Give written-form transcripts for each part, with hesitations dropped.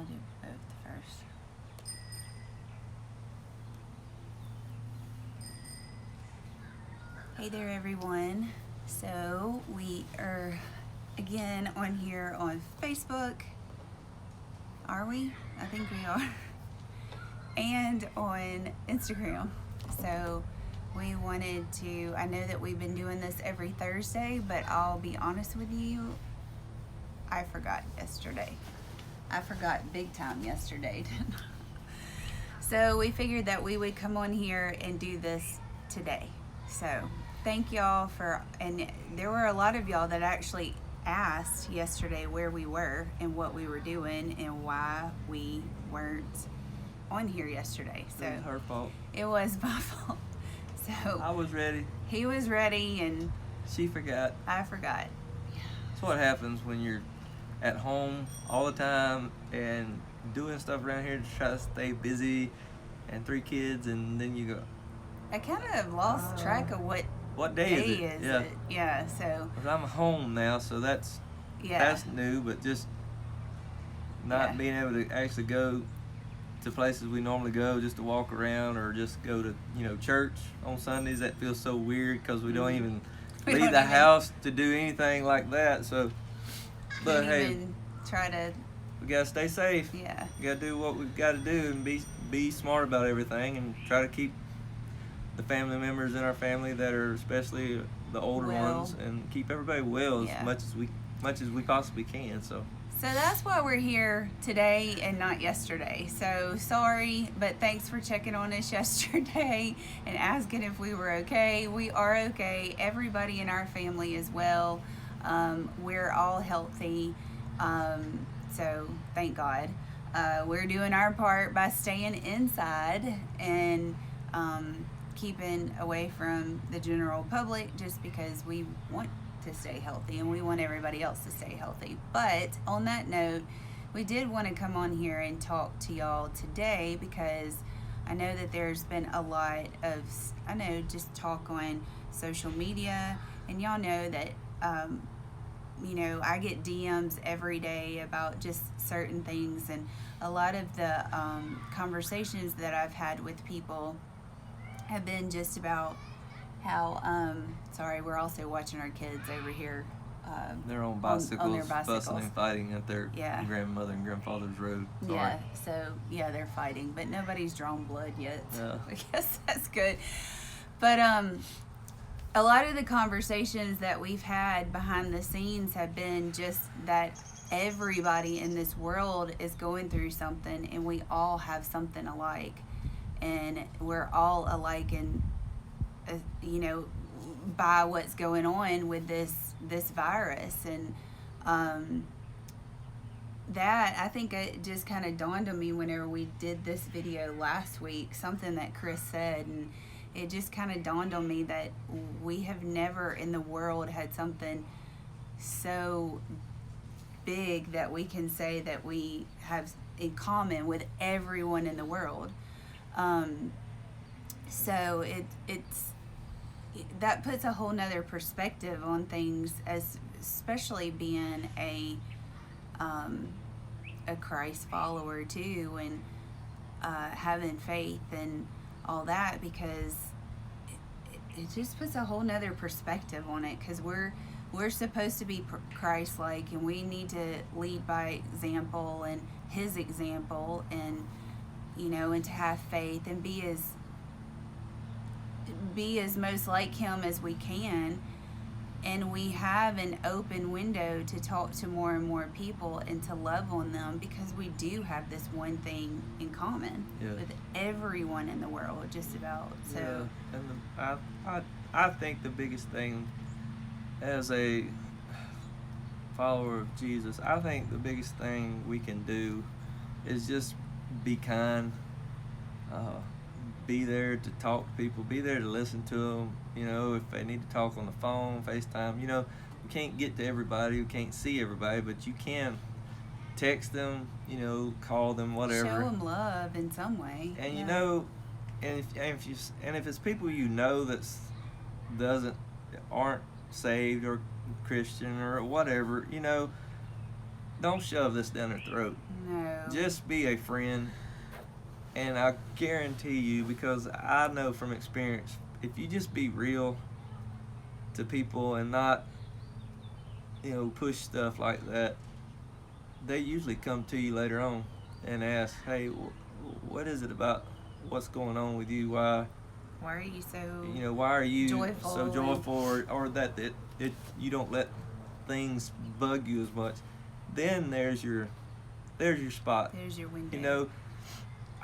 I'll do both first. Hey there, everyone. So we are again on here on Facebook. Are we? I think we are. And on Instagram. So we wanted to, I know that we've been doing this every Thursday, but I'll be honest with you, I forgot yesterday. I forgot big time yesterday. So we figured that we would come on here and do this today. So thank y'all for, and there were a lot of y'all that actually asked yesterday where we were and what we were doing and why we weren't on here yesterday. So it was her fault. It was my fault. So I was ready. He was ready and she forgot. I forgot. That's what happens when you're at home all the time and doing stuff around here to try to stay busy, and 3 kids, and then you go. I kind of lost track of what day is it. Yeah. Yeah. So. I'm home now, so that's new, but just not being able to actually go to places we normally go just to walk around or just go to church on Sundays. That feels so weird because we don't even leave the house to do anything like that. So, but hey, we gotta stay safe. Yeah, we gotta do what we've got to do and be smart about everything and try to keep the family members in our family that are especially the older ones and keep everybody well as much as we possibly can. So that's why we're here today and not yesterday. So sorry, but thanks for checking on us yesterday and asking if we were okay. We are okay. Everybody in our family is well. We're all healthy. So thank God. We're doing our part by staying inside and keeping away from the general public just because we want to stay healthy and we want everybody else to stay healthy. But on that note, we did want to come on here and talk to y'all today because I know that there's been a lot of just talk on social media, and y'all know that I get DMs every day about just certain things, and a lot of the conversations that I've had with people have been just about how sorry, we're also watching our kids over here. They're on bicycles, on their bicycles, fussing and fighting at their grandmother and grandfather's road. Sorry. Yeah, so they're fighting, but nobody's drawn blood yet. So I guess that's good. But a lot of the conversations that we've had behind the scenes have been just that everybody in this world is going through something, and we all have something alike, and we're all alike in by what's going on with this virus. And that, I think it just kind of dawned on me whenever we did this video last week, something that Chris said, and it just kind of dawned on me that we have never in the world had something so big that we can say that we have in common with everyone in the world. So it's that puts a whole nother perspective on things, as especially being a Christ follower too, and having faith and all that, because it just puts a whole nother perspective on it, because we're supposed to be Christ-like, and we need to lead by example and his example, and and to have faith and be as most like him as we can. And we have an open window to talk to more and more people and to love on them, because we do have this one thing in common with everyone in the world, just about. So and I think the biggest thing as a follower of Jesus, I think the biggest thing we can do is just be kind, be there to talk to people, be there to listen to them. If they need to talk on the phone, FaceTime, we can't get to everybody, we can't see everybody, but you can text them, call them, whatever. Show them love in some way. And if it's people that aren't saved or Christian or whatever, don't shove this down their throat. No. Just be a friend. And I guarantee you, because I know from experience, if you just be real to people and not, push stuff like that, they usually come to you later on and ask, hey, what is it about what's going on with you? Why are you so why are you joyful so joyful, or that you don't let things bug you as much? Then there's your spot. There's your window.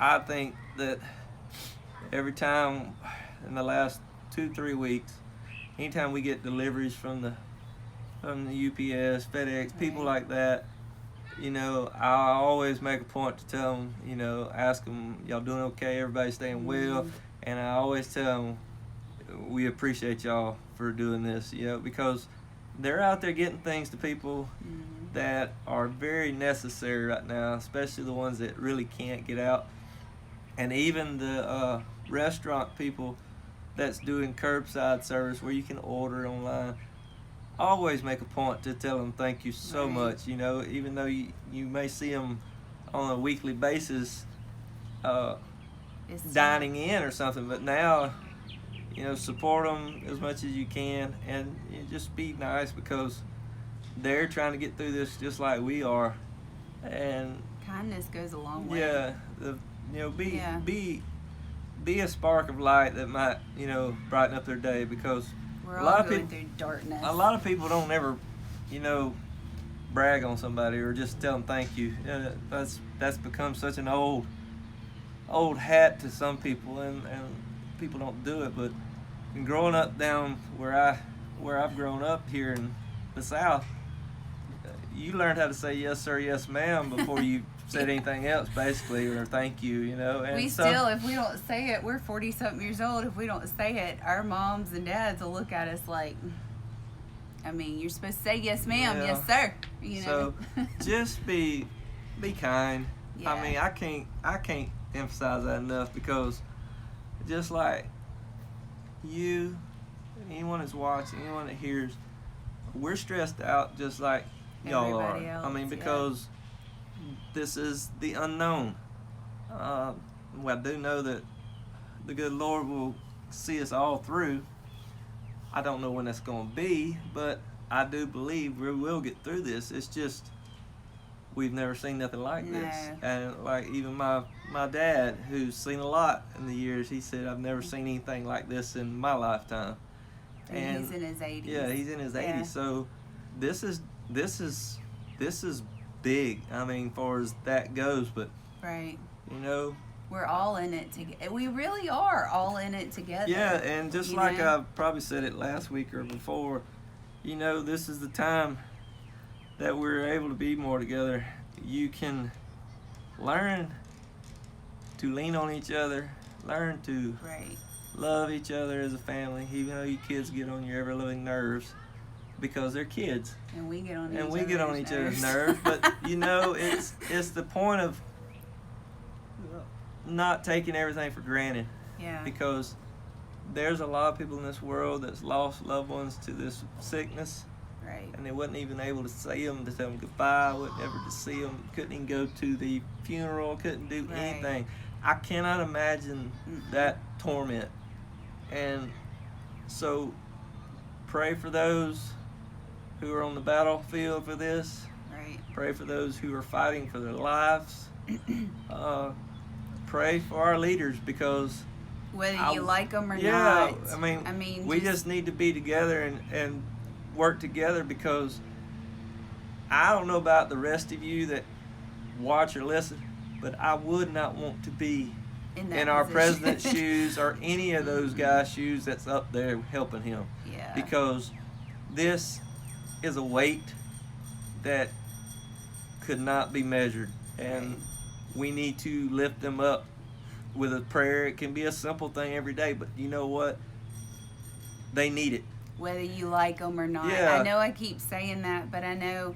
I think that every time in the last 2-3 weeks, anytime we get deliveries from the UPS, FedEx, people like that, I always make a point to tell them, ask them, y'all doing okay? Everybody staying well? And I always tell them, we appreciate y'all for doing this, because they're out there getting things to people that are very necessary right now, especially the ones that really can't get out. And even the restaurant people that's doing curbside service where you can order online, I always make a point to tell them thank you so much. Even though you may see them on a weekly basis dining in or something, but now, support them as much as you can, and just be nice, because they're trying to get through this just like we are. And kindness goes a long way. Yeah, be a spark of light that might, brighten up their day, because we're all going through darkness. A lot of people don't ever, brag on somebody or just tell them thank you. That's become such an old hat to some people, and people don't do it. But growing up down where I've grown up here in the South, you learned how to say yes sir, yes ma'am before you said anything else, basically, or thank you, And we still, if we don't say it, we're 40-something years old. If we don't say it, our moms and dads will look at us like, you're supposed to say yes ma'am, yes sir. So just be kind. Yeah. I can't emphasize that enough, because just like you, anyone that's watching, anyone that hears, we're stressed out just like y'all everybody are. Else, because this is the unknown. I do know that the good Lord will see us all through. I don't know when that's going to be, but I do believe we will get through this. It's just we've never seen nothing like this. And like even my dad, who's seen a lot in the years, he said, I've never seen anything like this in my lifetime. And he's in his 80s. Yeah, he's in his 80s. So this is big. Far as that goes, but right. We're all in it together. We really are all in it together. Yeah, and just like I probably said it last week or before, this is the time that we're able to be more together. You can learn to lean on each other, learn to love each other as a family, even though you kids get on your ever-living nerves, because they're kids. And we get on each other's nerves. But, it's the point of not taking everything for granted. Yeah. Because there's a lot of people in this world that's lost loved ones to this sickness. Right. And they wasn't even able to see them, to tell them goodbye, wasn't able to see them, couldn't even go to the funeral, couldn't do anything. I cannot imagine that torment. And so pray for those who are on the battlefield for this. Right. Pray for those who are fighting for their lives. Pray for our leaders, because whether you like them or not. We just need to be together and work together, because I don't know about the rest of you that watch or listen, but I would not want to be in our president's shoes or any of those guys' shoes that's up there helping him. Yeah. Because this is a weight that could not be measured, and we need to lift them up with a prayer. It can be a simple thing every day, but you know what? They need it. Whether you like them or not. Yeah. I know I keep saying that, but I know.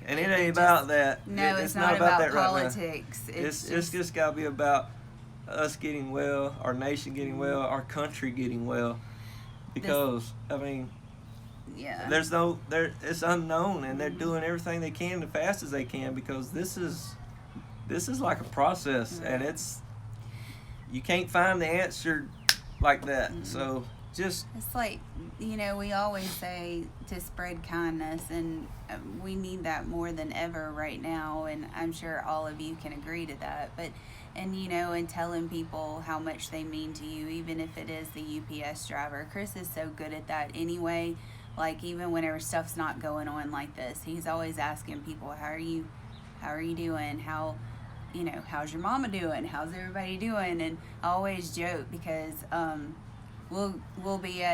And it ain't about that. No, it's not about that politics. Right now. It's just got to be about us getting well, our nation getting well, our country getting well. Because, Yeah. It's unknown, and they're doing everything they can, the fast as they can, because this is like a process, and you can't find the answer like that. So it's like, we always say to spread kindness, and we need that more than ever right now, and I'm sure all of you can agree to that. But and telling people how much they mean to you, even if it is the UPS driver. Chris is so good at that anyway. Like, even whenever stuff's not going on like this, he's always asking people, how are you doing? How's your mama doing? How's everybody doing? And I always joke because we'll be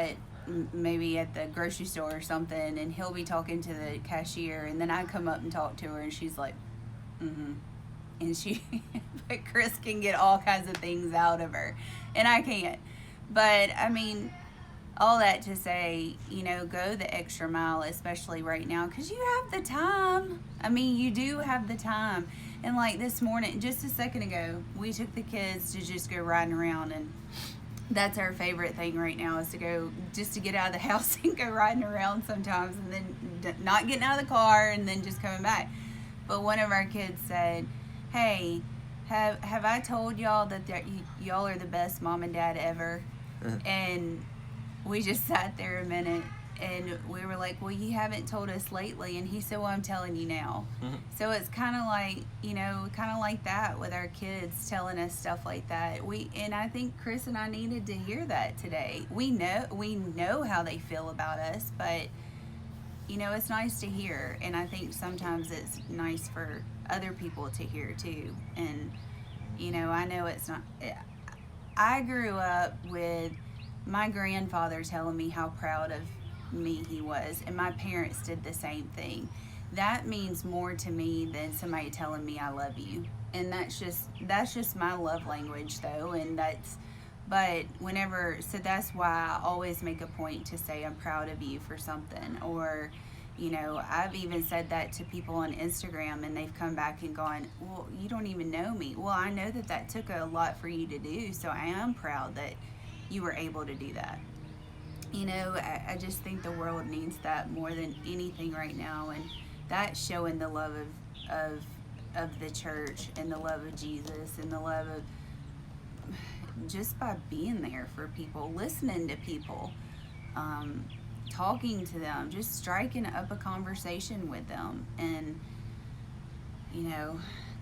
maybe at the grocery store or something, and he'll be talking to the cashier, and then I come up and talk to her, and she's like, and but Chris can get all kinds of things out of her, and I can't. But I mean, all that to say, go the extra mile, especially right now, because you have the time. I mean, you do have the time. And like this morning, just a second ago, we took the kids to just go riding around, and that's our favorite thing right now, is to get out of the house and go riding around sometimes, and then not getting out of the car and then just coming back. But one of our kids said, hey, have I told y'all that y'all are the best mom and dad ever? And we just sat there a minute, and we were like, well, you haven't told us lately. And he said, well, I'm telling you now. So it's kind of like that with our kids telling us stuff like that. And I think Chris and I needed to hear that today. We know how they feel about us, but it's nice to hear. And I think sometimes it's nice for other people to hear too. And I know it's not. I grew up with my grandfather telling me how proud of me he was, and my parents did the same thing. That means more to me than somebody telling me I love you. And that's just my love language, though. And so that's why I always make a point to say I'm proud of you for something. Or I've even said that to people on Instagram, and they've come back and gone, well, you don't even know me. Well, I know that took a lot for you to do, so I am proud that you were able to do that. I just think the world needs that more than anything right now, and that's showing the love of the church, and the love of Jesus, and the love of just by being there for people, listening to people, talking to them, just striking up a conversation with them. And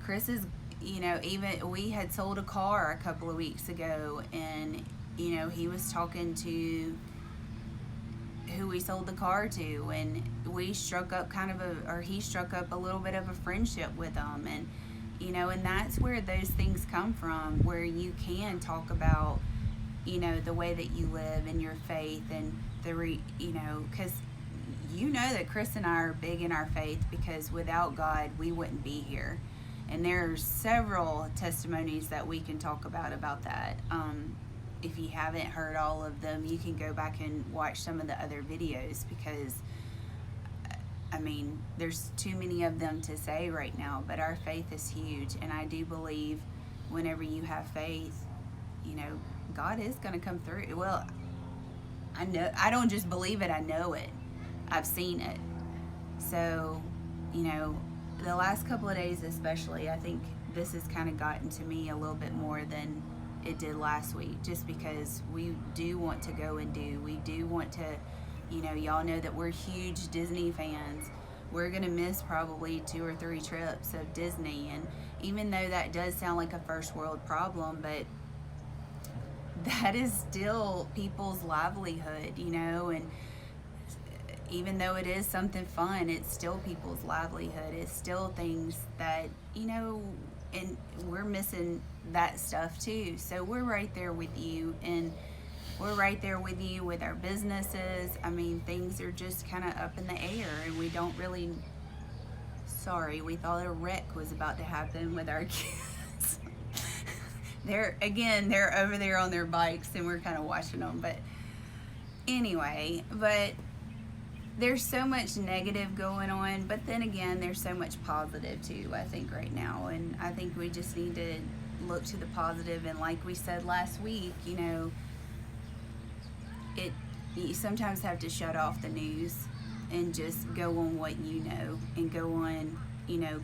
Chris is, even we had sold a car a couple of weeks ago, and he was talking to who we sold the car to, and we struck up he struck up a little bit of a friendship with them. And and that's where those things come from, where you can talk about the way that you live and your faith, and because that Chris and I are big in our faith, because without God we wouldn't be here. And there's several testimonies that we can talk about that. If you haven't heard all of them, you can go back and watch some of the other videos, because there's too many of them to say right now. But our faith is huge, and I do believe whenever you have faith, God is going to come through. Well, I don't just believe it, I know it. I've seen it. So, the last couple of days especially, I think this has kind of gotten to me a little bit more than it did last week, just because we do want to go and we do want to, y'all know that we're huge Disney fans. We're going to miss probably 2 or 3 trips of Disney. And even though that does sound like a first world problem, but that is still people's livelihood, and even though it is something fun, it's still people's livelihood. It's still things that, and we're missing that stuff too. So we're right there with you, and we're right there with you with our businesses. Things are just kind of up in the air, and we don't really, we thought a wreck was about to happen with our kids. They're over there on their bikes, and we're kind of watching them. But anyway, there's so much negative going on, but then again, there's so much positive too, I think, right now. And I think we just need to look to the positive. And like we said last week, you sometimes have to shut off the news and just go on what you know, and go on,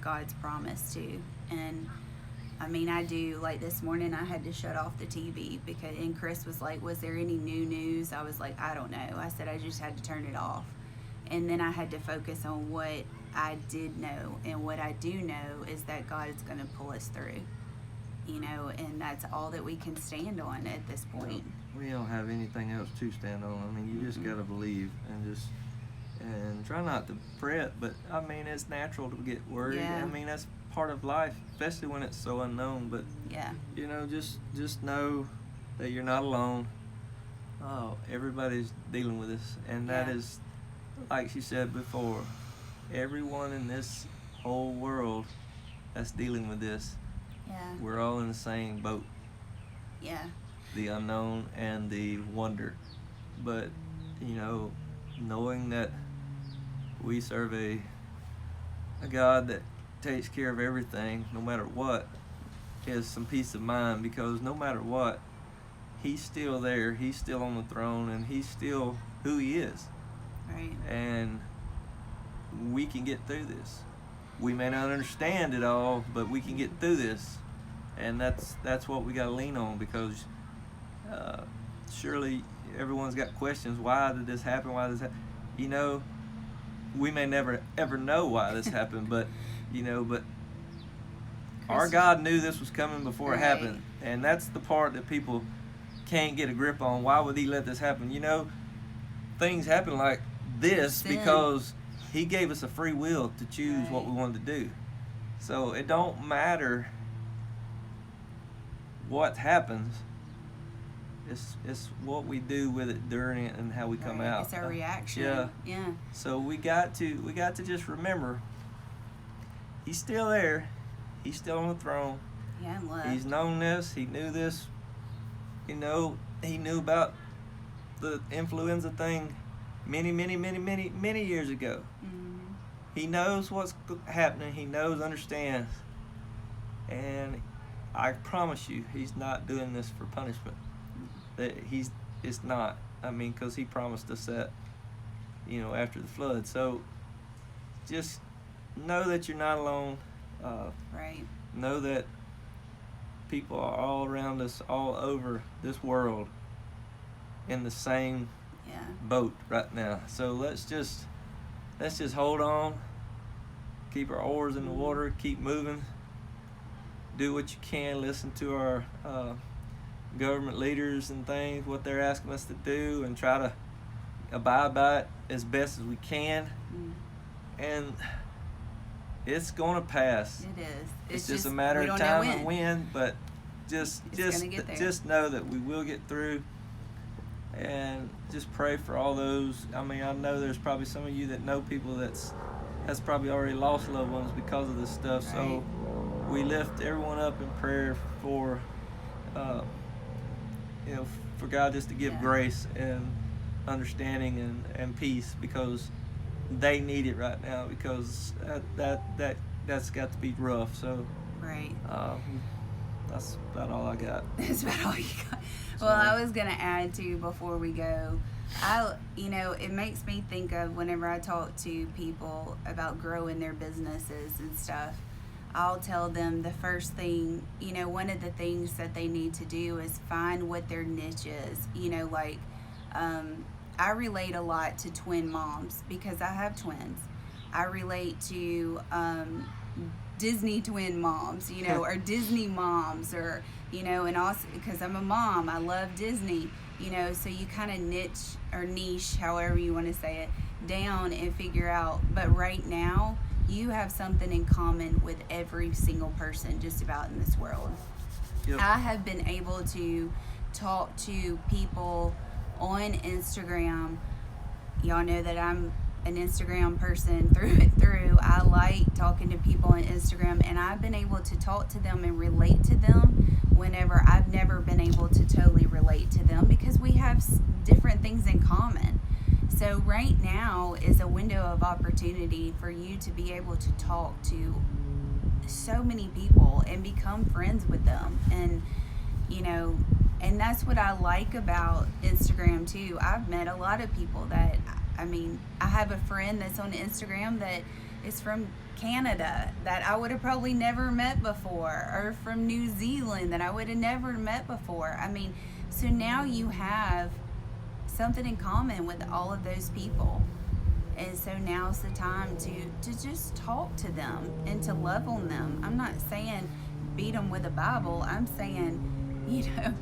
God's promise too. And I mean, I do. Like this morning, I had to shut off the TV and Chris was like, was there any new news? I was like, I don't know. I said, I just had to turn it off. And then I had to focus on what I did know. And what I do know is that God is going to pull us through, and that's all that we can stand on at this point. We don't have anything else to stand on. I mean, you just got to believe and try not to fret. But I mean, it's natural to get worried. Yeah. I mean, that's part of life, especially when it's so unknown. But yeah, just know that you're not alone. Oh, everybody's dealing with this, and that is, like she said before, everyone in this whole world that's dealing with this. Yeah. We're all in the same boat. Yeah. The unknown and the wonder. But, knowing that we serve a God that takes care of everything, no matter what, is some peace of mind, because no matter what, He's still there. He's still on the throne, and He's still who He is. Right. And we can get through this. We may not understand it all, but we can get through this. And that's what we got to lean on, because surely everyone's got questions. Why did this happen? Why did this happen? We may never ever know why this happened, but our God knew this was coming before it happened. And that's the part that people can't get a grip on. Why would He let this happen? Things happen like this because He gave us a free will to choose what we wanted to do. So it don't matter what happens. It's what we do with it during it and how we come out. It's our reaction. Yeah. So we got to just remember, He's still there. He's still on the throne. Yeah, and love. He's known this. He knew this. He knew about the influenza thing many years ago. Mm-hmm. He knows what's happening. He understands. And I promise you, He's not doing this for punishment. That it's not. I mean, because He promised us that, after the flood. So just know that you're not alone. Right. Know that people are all around us, all over this world, in the same boat right now. So let's just hold on. Keep our oars in the water. Keep moving. Do what you can. Listen to our government leaders and things, what they're asking us to do, and try to abide by it as best as we can. And it's going to pass. It is. It's just a matter of time and when, but just know that we will get through. And just pray for all those. I mean, I know there's probably some of you that know people that's probably already lost loved ones because of this stuff. Right. So we lift everyone up in prayer for for God just to give grace and understanding and peace, because they need it right now, because that's got to be rough. So that's about all I got. That's about all you got. Well, I was gonna add too before we go. It makes me think of whenever I talk to people about growing their businesses and stuff. I'll tell them the first thing, one of the things that they need to do is find what their niche is. I relate a lot to twin moms because I have twins. I relate to Disney twin moms, or Disney moms, or, and also because I'm a mom, I love Disney, so you kind of niche, however you want to say it, down and figure out. But right now, you have something in common with every single person just about in this world. Yep. I have been able to talk to people on Instagram. Y'all know that I'm an Instagram person through and through. I like talking to people on Instagram, and I've been able to talk to them and relate to them whenever I've never been able to totally relate to them, because we have different things in common. So right now is a window of opportunity for you to be able to talk to so many people and become friends with them. And And that's what I like about Instagram too. I've met a lot of people that, I mean, I have a friend that's on Instagram that is from Canada that I would have probably never met before, or from New Zealand that I would have never met before. I mean, so now you have something in common with all of those people. And so now's the time to just talk to them and to love on them. I'm not saying beat them with a Bible. I'm saying, you know,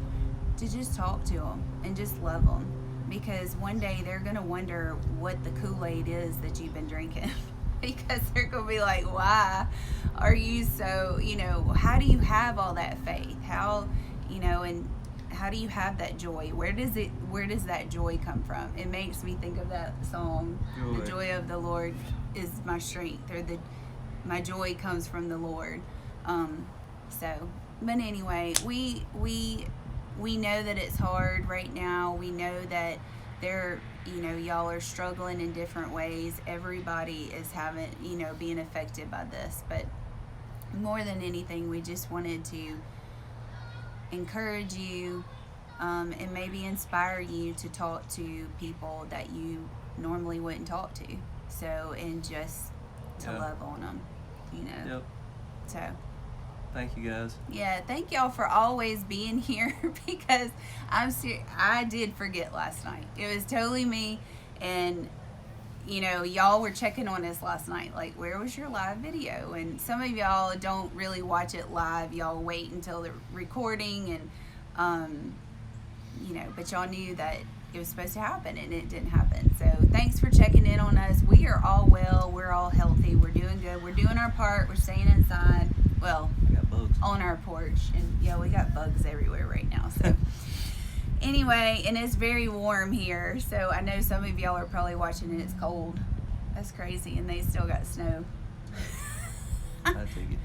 to just talk to them and just love them. Because one day they're going to wonder what the Kool-Aid is that you've been drinking. Because they're going to be like, why are you so, you know, how do you have all that faith? How, you know, and how do you have that joy? Where does that joy come from? It makes me think of that song, joy. The joy of the Lord is my strength, or my joy comes from the Lord. But anyway, we know that it's hard right now. We know that y'all are struggling in different ways. Everybody is being affected by this. But more than anything, we just wanted to encourage you and maybe inspire you to talk to people that you normally wouldn't talk to. So, and just to love on them, you know. Yep. So. Thank you guys. Yeah, thank y'all for always being here, because I did forget last night. It was totally me, and you know, y'all were checking on us last night, like, where was your live video? And some of y'all don't really watch it live. Y'all wait until the recording, and you know, but y'all knew that it was supposed to happen, and it didn't happen. So thanks for checking in on us. We are all well. We're all healthy. We're doing good. We're doing our part. We're staying inside. Well, I got bugs on our porch, and yeah, we got bugs everywhere right now. So anyway, and it's very warm here. So I know some of y'all are probably watching and it's cold. That's crazy, and they still got snow. I take it.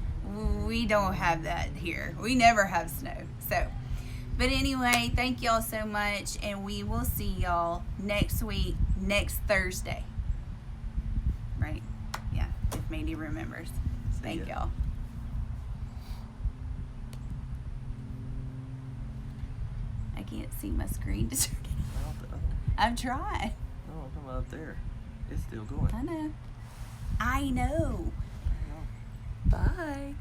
We don't have that here. We never have snow. So, but anyway, thank y'all so much, and we will see y'all next week, next Thursday. Right? Yeah, if Mandy remembers. Thank y'all. I can't see my screen to turn it off. I've tried. No, I'm talking about up there. It's still going. I know. Bye.